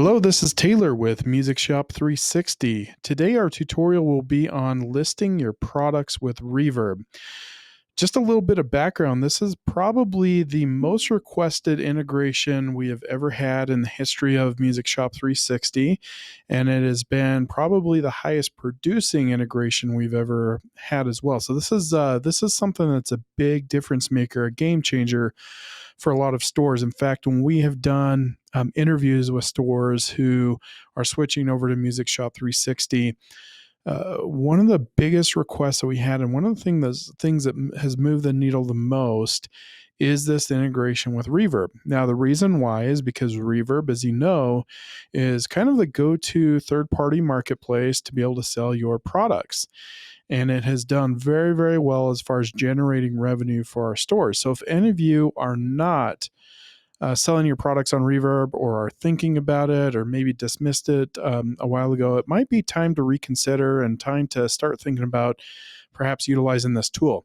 Hello, this is Taylor with Music Shop 360. Today, our tutorial will be on listing your products with Reverb. Just a little bit of background, this is probably the most requested integration we have ever had in the history of Music Shop 360, and it has been probably the highest producing integration we've ever had as well. So this is something that's a big difference maker, a game changer for a lot of stores. In fact, when we have done interviews with stores who are switching over to Music Shop 360, one of the biggest requests that we had, and one of the things that has moved the needle the most, is this integration with Reverb. Now, the reason why is because Reverb, as you know, is kind of the go-to third-party marketplace to be able to sell your products. And it has done very, very well as far as generating revenue for our stores. So if any of you are not selling your products on Reverb or are thinking about it or maybe dismissed it a while ago, it might be time to reconsider and time to start thinking about perhaps utilizing this tool.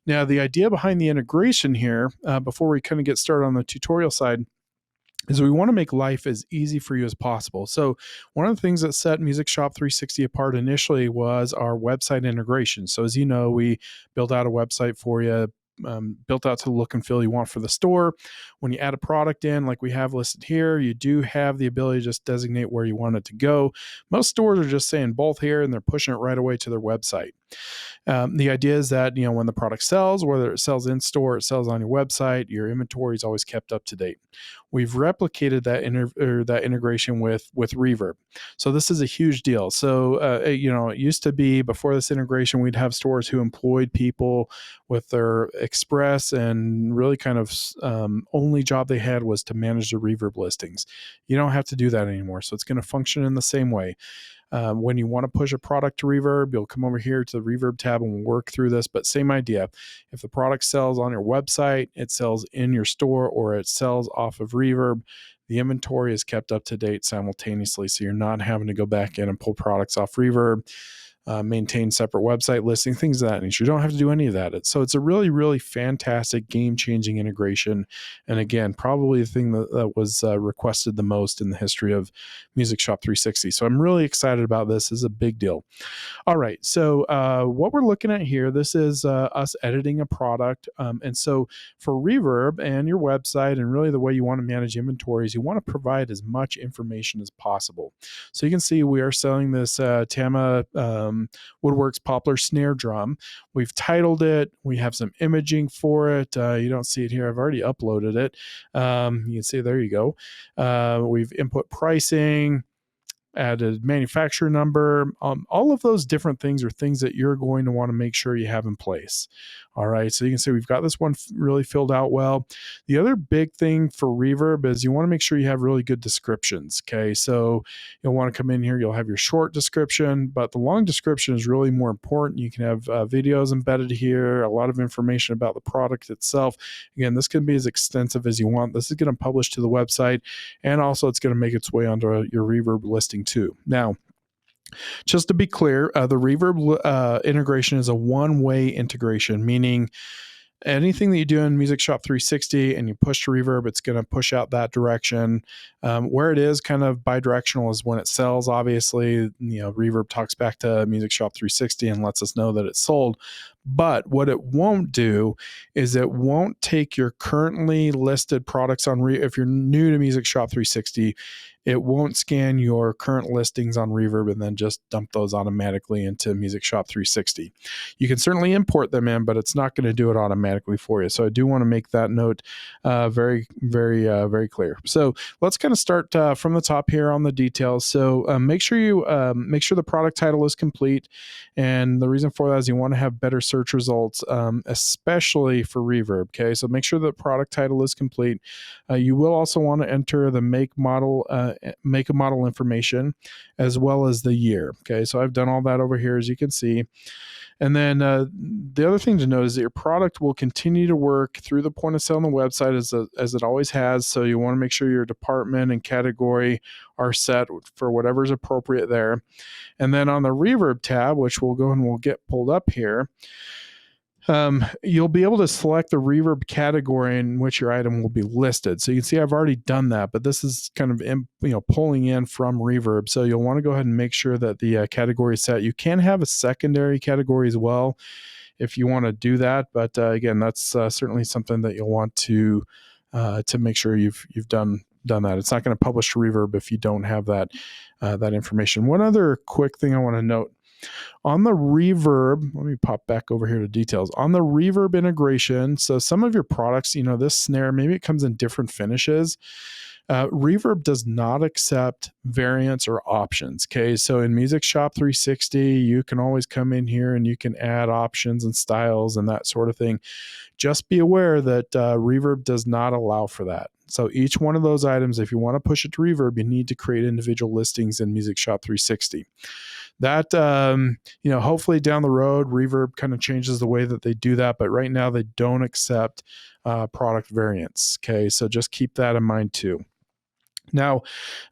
Now, the idea behind the integration here, before we kind of get started on the tutorial side, is we want to make life as easy for you as possible. So one of the things that set Music Shop 360 apart initially was our website integration. So as you know, we built out a website for you, built out to the look and feel you want for the store. When you add a product in, like we have listed here, you do have the ability to just designate where you want it to go. Most stores are just saying both here, and they're pushing it right away to their website. The idea is that, when the product sells, whether it sells in store, it sells on your website, your inventory is always kept up to date. We've replicated that that integration with Reverb. So this is a huge deal. So it used to be, before this integration, we'd have stores who employed people with their express, and really kind of only job they had was to manage the Reverb listings. You don't have to do that anymore. So it's going to function in the same way. When you want to push a product to Reverb, you'll come over here to the Reverb tab and we'll work through this. But same idea. If the product sells on your website, it sells in your store, or it sells off of Reverb, the inventory is kept up to date simultaneously. So you're not having to go back in and pull products off Reverb, maintain separate website listing, things of that nature. You don't have to do any of that. So it's a really, really fantastic, game-changing integration. And again, probably the thing that was requested the most in the history of Music Shop 360. So I'm really excited about this. This is a big deal. All right. So what we're looking at here, this is us editing a product. And so for Reverb and your website, and really the way you want to manage inventories, you want to provide as much information as possible. So you can see we are selling this Tama Woodworks Poplar snare drum. We've titled it. We have some imaging for it. You don't see it here. I've already uploaded it. You can see, there you go. We've input pricing, added manufacturer number. All of those different things are things that you're going to want to make sure you have in place. All right, so you can see we've got this one really filled out well. The other big thing for Reverb is you want to make sure you have really good descriptions. Okay, so you'll want to come in here, you'll have your short description, but the long description is really more important. You can have videos embedded here, a lot of information about the product itself. Again, this can be as extensive as you want. This is going to publish to the website, and also it's going to make its way onto your Reverb listing too. Now, just to be clear, the Reverb integration is a one-way integration, meaning anything that you do in Music Shop 360 and you push to Reverb, it's going to push out that direction. Where it is kind of bidirectional is when it sells. Obviously, Reverb talks back to Music Shop 360 and lets us know that it's sold. But what it won't do is it won't take your currently listed products on if you're new to Music Shop 360, it won't scan your current listings on Reverb and then just dump those automatically into Music Shop 360. You can certainly import them in, but it's not going to do it automatically for you. So I do want to make that note very, very, very clear. So let's kind of start from the top here on the details. So make sure the product title is complete. And the reason for that is you want to have better search results, especially for Reverb. Okay, so make sure the product title is complete. You will also want to enter the make and model information, as well as the year. Okay, so I've done all that over here, as you can see. And then the other thing to note is that your product will continue to work through the point of sale on the website as it always has. So you want to make sure your department and category are set for whatever is appropriate there. And then on the Reverb tab, which we'll go and we'll get pulled up here, you'll be able to select the reverb category in which your item will be listed. So you can see I've already done that, but this is kind of pulling in from Reverb. So you'll want to go ahead and make sure that the category is set. You can have a secondary category as well if you want to do that, but again, that's certainly something that you'll want to make sure you've done that. It's not going to publish to Reverb if you don't have that information. One other quick thing I want to note. On the Reverb, let me pop back over here to details. On the Reverb integration, so some of your products, this snare, maybe it comes in different finishes. Reverb does not accept variants or options. Okay, so in Music Shop 360, you can always come in here and you can add options and styles and that sort of thing. Just be aware that Reverb does not allow for that. So each one of those items, if you want to push it to Reverb, you need to create individual listings in Music Shop 360. That, hopefully down the road, Reverb kind of changes the way that they do that. But right now, they don't accept product variants. Okay, so just keep that in mind too. Now,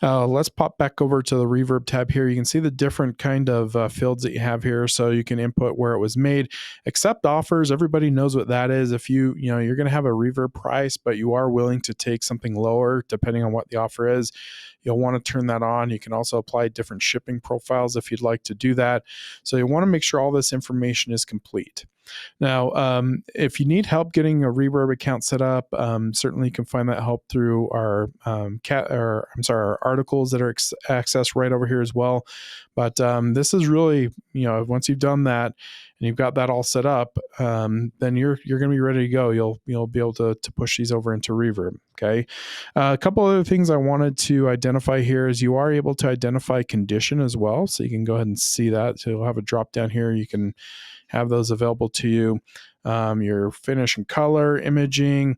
let's pop back over to the Reverb tab here. You can see the different kind of fields that you have here. So you can input where it was made. Accept offers. Everybody knows what that is. If you're going to have a Reverb price, but you are willing to take something lower, depending on what the offer is, you'll want to turn that on. You can also apply different shipping profiles if you'd like to do that. So you want to make sure all this information is complete. Now, if you need help getting a Reverb account set up, certainly you can find that help through our our articles that are accessed right over here as well. But this is really, once you've done that and you've got that all set up, then you're going to be ready to go. You'll be able to push these over into Reverb. Okay. A couple other things I wanted to identify here is you are able to identify condition as well. So you can go ahead and see that. So you'll have a drop down here. You can have those available to you. Your finish and color, imaging.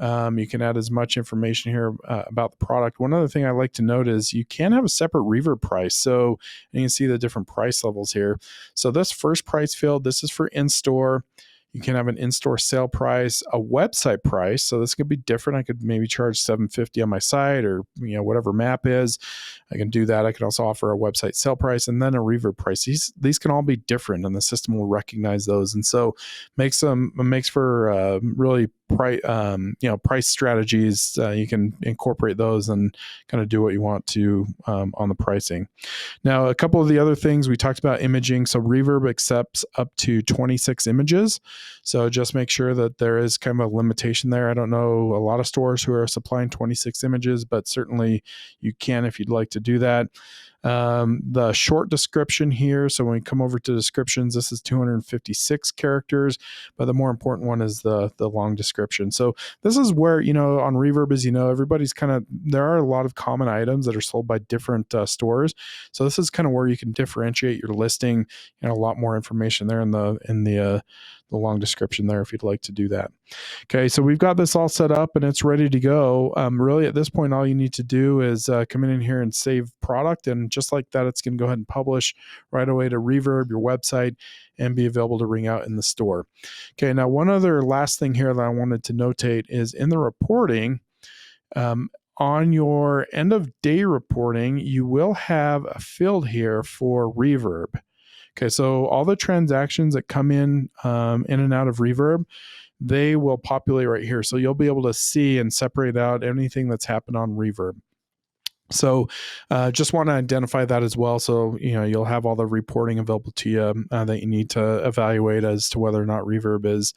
You can add as much information here about the product. One other thing I like to note is you can have a separate Reverb price. So you can see the different price levels here. So this first price field, this is for in-store. You can have an in-store sale price, a website price. So this could be different. I could maybe charge $750 on my site, or whatever map is. I can do that. I can also offer a website sale price and then a Reverb price. These can all be different, and the system will recognize those, and so makes for really price strategies. You can incorporate those and kind of do what you want to on the pricing. Now, a couple of the other things we talked about: imaging. So Reverb accepts up to 26 images. So just make sure that there is kind of a limitation there. I don't know a lot of stores who are supplying 26 images, but certainly you can if you'd like to do that. The short description here. So when we come over to descriptions, this is 256 characters, but the more important one is the long description. So this is where, on Reverb, as everybody's there are a lot of common items that are sold by different stores. So this is kind of where you can differentiate your listing, a lot more information there in the long description there if you'd like to do that. Okay, so we've got this all set up and it's ready to go. Really, at this point, all you need to do is come in here and save product, and just like that, it's going to go ahead and publish right away to Reverb, your website, and be available to ring out in the store. Okay, now one other last thing here that I wanted to notate is in the reporting, on your end of day reporting, you will have a field here for Reverb. Okay, so all the transactions that come in and out of Reverb, they will populate right here. So you'll be able to see and separate out anything that's happened on Reverb. So just want to identify that as well. So, you'll have all the reporting available to you that you need to evaluate as to whether or not Reverb is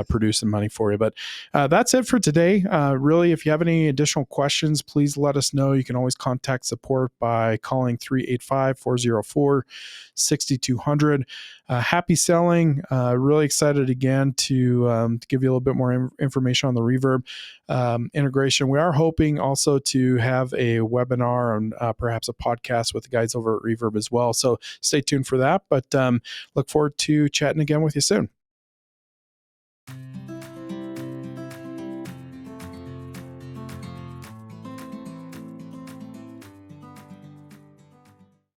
producing money for you. But that's it for today. Really, if you have any additional questions, please let us know. You can always contact support by calling 385-404-6200. Happy selling. Really excited again to give you a little bit more information on the Reverb integration. We are hoping also to have a webinar and perhaps a podcast with the guys over at Reverb as well. So stay tuned for that. But look forward to chatting again with you soon.